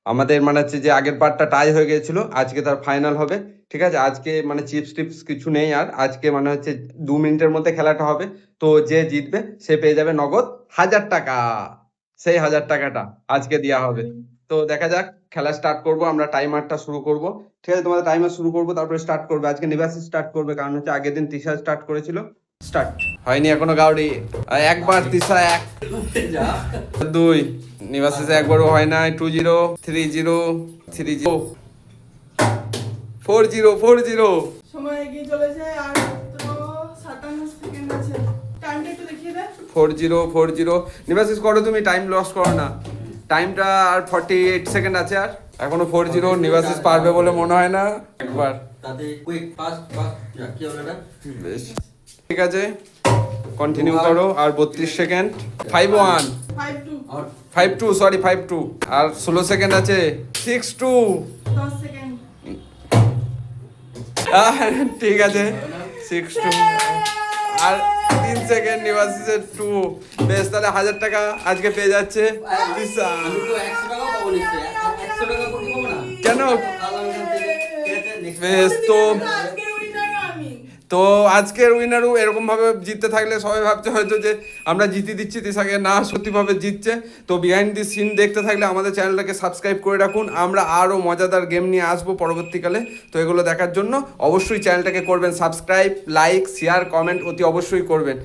আমাদের মানে হচ্ছে যে আগের পার্টটা টাই হয়ে গিয়েছিল, আজকে তার ফাইনাল হবে। ঠিক আছে, আজকে মানে চিপস টিপস কিছু নেই আর, আজকে মানে হচ্ছে 2 মিনিটের মধ্যে খেলাটা হবে। তো যে জিতবে সে পেয়ে যাবে নগদ 1000 টাকা। সেই 1000 টাকাটা আজকে দেওয়া হবে। তো দেখা যাক, খেলা স্টার্ট করব আমরা, টাইমারটা শুরু করব। ঠিক আছে, তোমাদের টাইমার শুরু করবো, তারপরে স্টার্ট করবে। আজকে নিবাস স্টার্ট করবে, কারণ হচ্ছে আগের দিন তিশা স্টার্ট করেছিল। স্টার্ট হয়নি এখনো গাউডি। একবার তিশা 1, 2, নিবাসে একবারও হয় না। 2-0, 3-0, 3-0, 4-0, 4-0। সময় এগিয়ে চলেছে, আর মাত্র 57 সেকেন্ড আছে। টাইমটা একটু দেখিয়ে দে। 4-0, 4-0। নিবাসিস করো, তুমি টাইম লস করো না। টাইমটা আর 48 সেকেন্ড আছে, আর এখনো 4-0। নিবাসিস পারবে বলে মনে হয় না। একবার তাতে কুইক ফাস্ট ফাস্ট কি হলো না? বেশ, ঠিক আছে, কন্টিনিউ করো। আর 32 সেকেন্ড। 5-1, 5-2, 5-2, সরি 5-2। আর 16 সেকেন্ড আছে। 6-2। 10 সেকেন্ড। ঠিক আছে, 6-2। আর 3 সেকেন্ড, নিবাসিসের 2। বেশ, তাহলে 1000 টাকা আজকে পেয়ে যাচ্ছে তিশা। আমি তো 100 টাকা পাবো নিশ্চয়ই। 100 টাকা কোটি পাবো না কেন? কালাম এখান থেকে ঠিক আছে নেক্সট বেশ, তো আজকের উইনার আমি। তো আজকের উইনারও এরকম ভাবে জিততে থাকলে সবাই ভাবছে হয়তো যে আমরা জিতে দিচ্ছি তিশাকে, না সত্যিভাবে জিতছে। তো বিহাইন্ড দি সিন দেখতে থাকলে আমাদের চ্যানেলটাকে সাবস্ক্রাইব করে রাখুন, আমরা আরও মজাদার গেম নিয়ে আসবো পরবর্তীকালে। তো এগুলো দেখার জন্য অবশ্যই চ্যানেলটাকে করবেন সাবস্ক্রাইব, লাইক, শেয়ার, কমেন্ট অতি অবশ্যই করবেন,